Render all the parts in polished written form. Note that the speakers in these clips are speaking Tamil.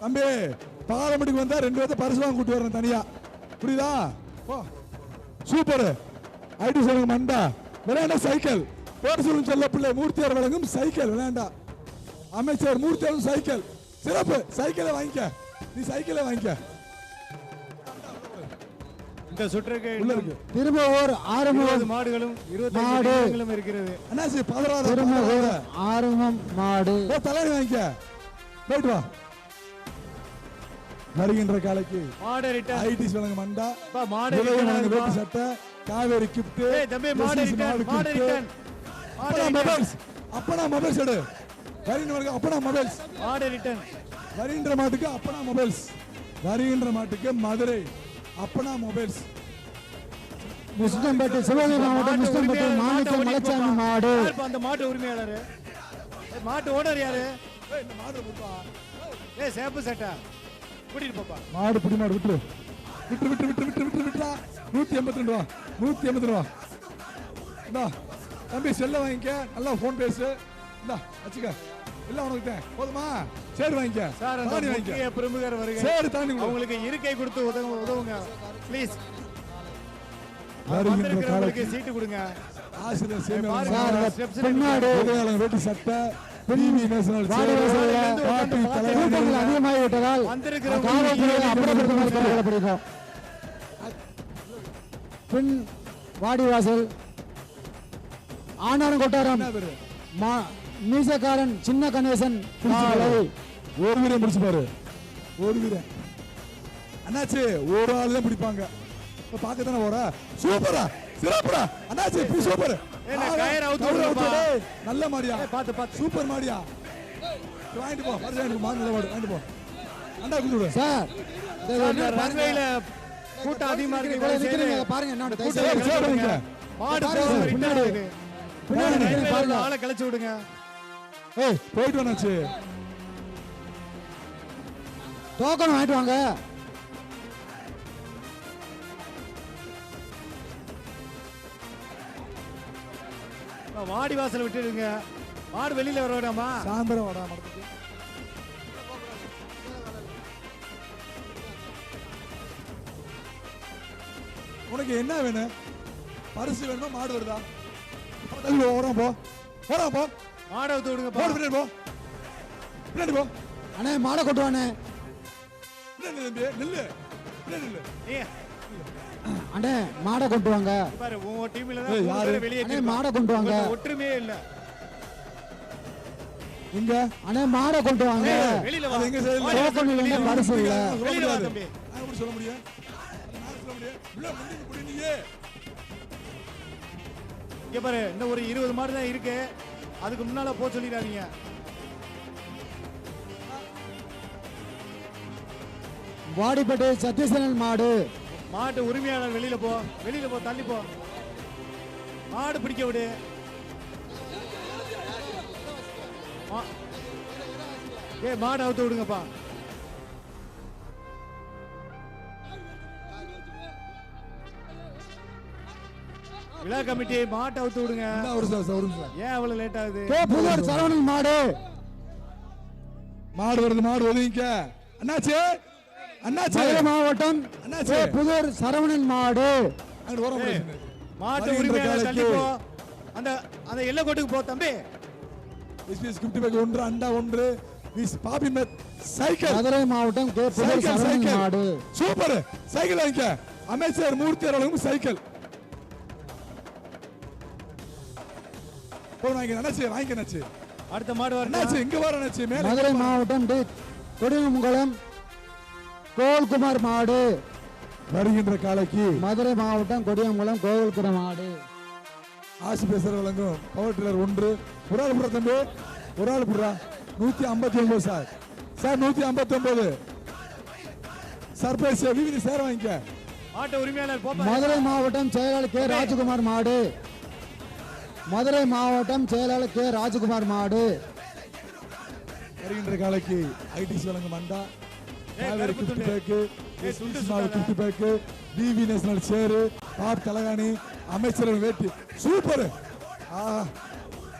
தம்பி பாலமடிக்கு வந்தா 2 பேர்த்த பரிசு வாங்க கூட்டி வரணும் தனியா, புரியுதா? போ. சூப்பர். ஐடி சொல்லுங்க மண்டா விளையாண்டா சைக்கிள் போட்டு சொல்லும் செல்ல பிள்ளை மூர்த்தியார் வழங்கும் சைக்கிள் விளையாண்டா அமைச்சர் மூர்த்தியாரும் சைக்கிள் சிறப்பு. சைக்கிளை வாங்கிக்க, நீ சைக்கிளை வாங்கிக்க. இந்த சுற்றுக்கு உள்ள இருக்கு திரும்பூர் ஆறுமுகம் 20 மாடுகளும் 25 மாடு. வீரர்களும் இருக்கிறது. அண்ணாச்சி பதறாத திரும்பூர் ஆறுமுகம் மாடு. போ தலையை வாங்கிக்க, போயிட்டு வா. வருகின்ற காலைக்கு மாடு ரிட்டர்ன். ஐடிஸ் வழங்க மண்டா பா மாடு விலை வழங்க ரிட்டர்ன். வேட்டி சட்டை காவேரி கிஃப்ட். ஏய் தம்பி மாடு ரிட்டர்ன். மாடு ரிட்டர்ன். அப்பனா மொபைல்ஸ், அப்பனா மொபைல்ஸ் எடு. வருகின்ற மாட்டுக்கு அப்பனா மொபைல்ஸ். மாடு ரிட்டர்ன். வருகின்ற மாட்டுக்கு அப்பனா மொபைல்ஸ். வருகின்ற மாட்டுக்கு மதுரை அப்பனா மொபைல்ஸ். முஸ்லிம்பட்டி சிவகங்கை மாவட்டம் முஸ்லிம்பட்டி மாணிக்கம் மலைச்சாமி மாடு. யாருப்பா அந்த மாட்டு உரிமையாளர்? மாட்டு ஓனர் யாரு? இந்த மாடு போப்பா. ஏய் சேப்பு சட்டை கூட்டிட்டு போப்பா. மாடு புடி மாடு விட்டு விட்டு விட்டு விட்டு விட்டு விட்டு விட்டுடா. 182 ரூபா, 182 ரூபா. இந்தா தம்பி செல்ல வாங்கிக்க, நல்லா போன் பேசு. இந்தா வச்சுக்க, எல்லாம் உனக்கு தான் போதுமா? சரி வாங்கிக்க, சார் அந்த தாண்டி முக்கிய வாங்கிக்க. பிரமுகர் வருக. சரி தாண்டி கொடு. அவங்களுக்கு இருக்கை கொடுத்து உதவுங்க ப்ளீஸ். வருகின்ற வந்திருக்கிறவங்களுக்கு காலைக்கு சீட்டு கொடுங்க. ஆசிரியர் சேமியா பாருங்க, சார், இந்த steps பின்னாடி உதயாளன் வேட்டி சட்டை டிவி நேஷனல் வாடிவாசல்ல பாட்டி கூட்டங்கள் தலைவர் அதிகமாகி விட்டதால் வந்திருக்கிறவங்க காவல்துறையை அப்புறப்படுத்துமாறு கேட்டுக்கொள்ளப்படுகிறோம். பின் வாடிவாசல் ஆனாரம் கொட்டாரம் மீசக்காரன் சின்ன கணேசன் காலை. ஒரு வீரன் முடிச்சு பாரு, ஒரு வீரன். அண்ணாச்சி ஒரு ஆள் தான் பிடிப்பாங்க. பார்க்க தானே போற. சூப்பரா சிறப்புடா அண்ணாச்சி, சூப்பர். ஏன்னா கயிறு அவுத்து விடுப்பா. நல்ல மாடியா, பாத்து பாத்து சூப்பர் மாடியா. வாங்கிட்டு போ, பரிசு வாங்கிட்டு போ, நல்ல மாடு வாங்கிட்டு போ. அண்ணா குடு விடு. சார் இந்த ரன்வேல கூட்டம் அதிகமா இருக்கு. இவ்வளவு நிக்கிறீங்க, பாருங்க என்னோட கூட்டம் சரி, கிளச்சி சரி, விடுங்க. சரி. மாடு பாருங்க, போக பின்னாடி. பின்னாடி பின்னாடி நிக்கிறீங்க, பாருங்க. ஆளை கிளச்சி விடுங்க. ஏய் போயிட்டு வாண்ணாச்சி. டோக்கன் வாங்கிட்டு வாங்க. வாடி வாசல் விட்டுடுங்க. மாடு வெளியில வர வேண்டாமா? சாயந்தரம் வாடா மடத்துக்கு. உனக்கு என்ன வேணும்? பரிசு வேணுமா மாடு வருதா? தள்ளி போ, ஓரம் போ, ஓரம் போ, மாடை அவுத்து விடுங்க. போடு, பின்னாடி போ, பின்னாடி போ, அண்ணே மாடை கொட்டுவானே. பின்னாடி நில்லு, நில்லு, பின்னாடி நில்லு. அண்ணே மாடை கொண்டு வாங்க. பாரு உன் டீம்ல ஏய், தான் யாரு? மூணு பேர் வெளியே அண்ணே மாடை கொண்டு வாங்க. ஒற்றுமையே இல்ல. இங்க அண்ணே மாடை கொண்டு வாங்க. வெளியில வா. அது எங்க சைடுல? வாடி வாசல் டோக்கன் வெளியில இல்லைன்னா வா. பரிசு இல்ல. வெளியில வா தம்பி. நான் எப்படி சொல்ல முடியும்? நான் சொல்ல முடியும். உள்ள முந்தி குடி நீயே. இங்க பாரு இன்னும் ஒரு 20 மாடு தான் இருக்கு. அதுக்கு முன்னால போ சொல்லிடாதீங்க. வாடிப்பட்டி சத்யசேனன் மாடு. மாட்டு உரிமையாளர் வெளியில போ, வெளியில போ, தள்ளி போ. மாடு பிடிக்க விடு. ஏய் மாடு அவுத்து விடுங்கப்பா. விழா கமிட்டி மாட்டை அவுத்து விடுங்க. என்ன ஒரு நிமிஷம், ஒரு நிமிஷம். ஏன் அவ்வளவு லேட் ஆகுது? கே புதூர் சரவணன் மாடு. மாடு வருது, மாடு ஒதுங்கிக்க. அண்ணாச்சி, அண்ணாச்சி, மதுரை மாவட்டம் அண்ணாச்சி. கே புதூர் சரவணன் மாடு. அங்க ஓரம் ஏய், போடு. மாட்டு வருகின்ற உரிமையாளர் தள்ளி காலைக்கு போ. அந்த அந்த எல்லை கோட்டுக்கு போ தம்பி. எஸ்பிஎஸ் கிஃப்ட் பேக் 1 அண்டா 1 விஸ் பாபி மெத் சைக்கிள். மதுரை மாவட்டம் K Pudur cycle, Saravanan cycle. மாடு. சூப்பர். சைக்கிள் வாங்கிக்க. அமைச்சர் மூர்த்தி அவர்களும் சைக்கிள். போய் வாங்கிக்க அண்ணாச்சி, வாங்கிக்க அண்ணாச்சி. அடுத்த மாடு அண்ணாச்சி வரணும். இங்க வர அண்ணாச்சி, மேல மதுரை மாவட்டம் டி கொடியமங்கலம் கோல்குமார் மாடு. வருகின்ற காலைக்கு மதுரை மாவட்டம் கொடியமங்கலம் கோவில்குடம் மாடு. ஆசி பேசுற வழங்கும் பவர் டில்லர் 1. ஒரு ஆள் புறா தம்பி, ஒரு ஆள் புறா. 159 சார். சார் 159. சர்ப்ரைஸ் விவி சார் வாங்கிக்க. மாட்டு உரிமையாளர் போப்பா. மதுரை மாவட்டம் செயலாளர் கே ராஜகுமார் மாடு. மதுரை மாவட்டம் செயலாளர் கே ராஜகுமார் மாடு. வருகின்ற காலைக்கு ஐடிசி வழங்கும் அண்டா காவேரி கருப்பு கிஃப்ட் துண்டு. பேக்கு, துண்டு மாவு சுத்தாத. கிஃப்ட் பேக்கு, டிவி நேஷனல் சேரு, பாப் தலகாணி, அமைச்சர் வேட்டி. சூப்பர்.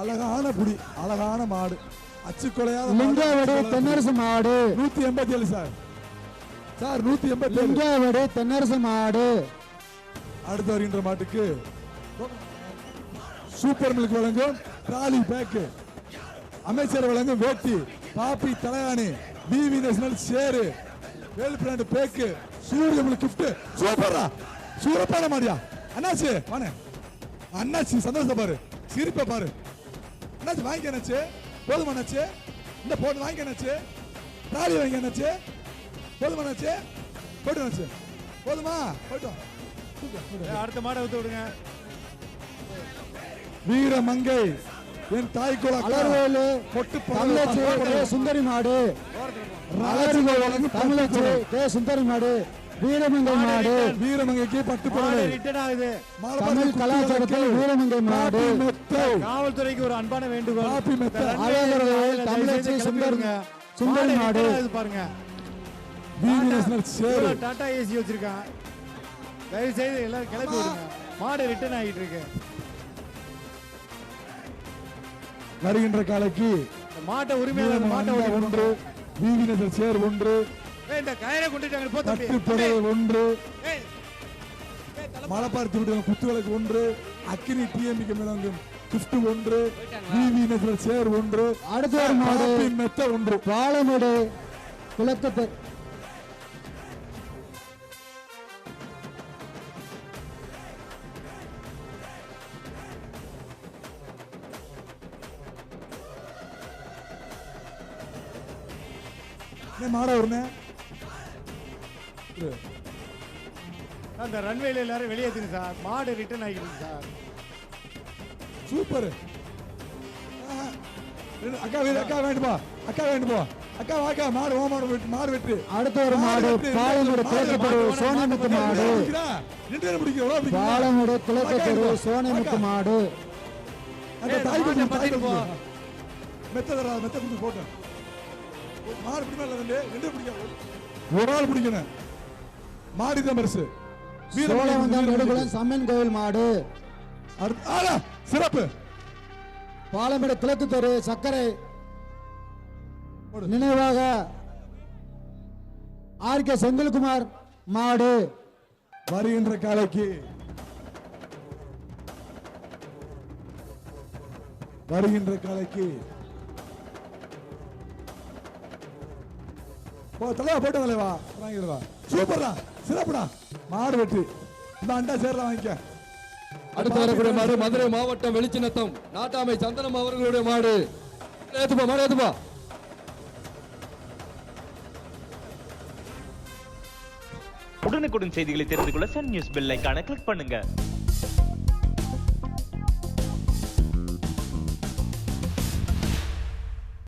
அழகான புடி, அழகான மாடு. அச்சுக்கொலையாத லிங்கவடி தென்னரசு மாடு 187 சார். சார் 187. லிங்கவடி தென்னரசு மாடு. அடுத்து வருகின்ற மாட்டுக்கு சூப்பர் மில்க் வழங்கும் ட்ராலி பேக், அமைச்சர் வழங்கும் வேட்டி, பாப்பி தலையாணி, பிவி நேஷனல் ஷேரு, வேல் பிராண்ட் பேக், சூரிய மில்க் கிஃப்ட். சூப்பரா சூப்பரான மாடியா அண்ணாச்சி. வானே அண்ணாச்சி சந்தோஷம் பாரு, சிரிப்பை பாரு அண்ணாச்சி. வாங்கிக்க அண்ணாச்சி, போதுமா அண்ணாச்சி? இந்த போட்டு வாங்கிக்க அண்ணாச்சி, ட்ராலி வாங்கிக்க அண்ணாச்சி. போதுமா அண்ணாச்சி? போட்டு அண்ணாச்சி, போதுமா? போயிட்டோம். அடுத்த மாடை ஊத்து விடுங்க. வீரமங்கை என் தாய் குல அலர்வேலு பொட்டு தமிழச்சி கே சுந்தரி மாடு. தமிழச்சி கே சுந்தரி மாடு. வீரமங்கை மாடு. வீரமங்கைக்கு பட்டு மாடு புடவை. ரிட்டர்ன் ஆகுது. தமிழ் கலாச்சாரத்தில் வீரமங்கை மாடு. காவல்துறைக்கு ஒரு அன்பான வேண்டுகோள். காப்பி மெத்தை. அழகர்கள் தமிழச்சி சுந்தரி மாடு. பாருங்க, PV national share. Tata AC வச்சிருக்கான். தயவு செய்து எல்லாரும் கிளப்பி விடுங்க. மாடு ரிட்டர்ன் ஆகிட்டு இருக்கு. வருகின்ற காலைக்கு மாட்டை உரிமையாளர் மாட்டை ஒன்று, பிவி நேஷனல் ஷேர் ஒன்று, இந்த கயிறை கொண்டுட்டாங்க. போ பட்டு புடவை ஒன்று, மலப்பார்த்தி விடுங்க குத்துவிளக்கு ஒன்று, அக்கினி டிஎம்கே மேலங்கும் கிஃப்ட் ஒன்று, பிவி நேஷனல் ஷேர் ஒன்று, அடுத்த ஒரு மாடு காப்பி மெத்தை ஒன்று. பாலமேடு கிழக்கு மாட ஒண்ணு. அந்த ரன்வேல எல்லாரும் வெளியேத்துங்க சார். மாடு ரிட்டர்ன் ஆகிடுங்க சார். சூப்பர். அக்கா வீடு, அக்கா வேண்டுமா? அக்கா வேண்டுமா? அக்கா வாக்கா மாடு மாடு வெட்டு. அடுத்த ஒரு மாடு பாலமேடு கிழக்கு தெரு சோனமுத்து மாடு. பாலமேடு கிழக்கு தெரு சோனமுத்து மாடு. அந்த தாய் போ மெத்ததரா மெத்த குடி போட்டு மாடு பிடிக்கல. ரெண்டு பிடிக்காது, ஒரு ஆள் பிடிக்கணும். மாடு தான் பெருசு. சோழவந்தான் நெடுகுளம் சம்மன் கோவில் மாடு. சிறப்பு. பாலமேடு கிழக்கு தெரு சக்கரை நினைவாக ஆர்.கே. செந்தில்குமார் மாடு. வருகின்ற காலைக்கு தலைவா போட்டு தலைவா வாங்கிடுவா. சூப்பர்டா, சிறப்புடா. மாடு வெற்றி. இந்த அண்டா சேர்ல வாங்கிக்க. அடுத்து வரக்கூடிய மாடு மதுரை மாவட்டம் வெளிச்சினத்தம் நாட்டாமை சந்தனம் அவர்களுடைய மாடு. ஏத்துப்பா மாடு ஏத்துப்பா. உடனுக்குடன் செய்திகளை தெரிந்து கொள்ள சன் நியூஸ் பெல் ஐகானை கிளிக் பண்ணுங்க.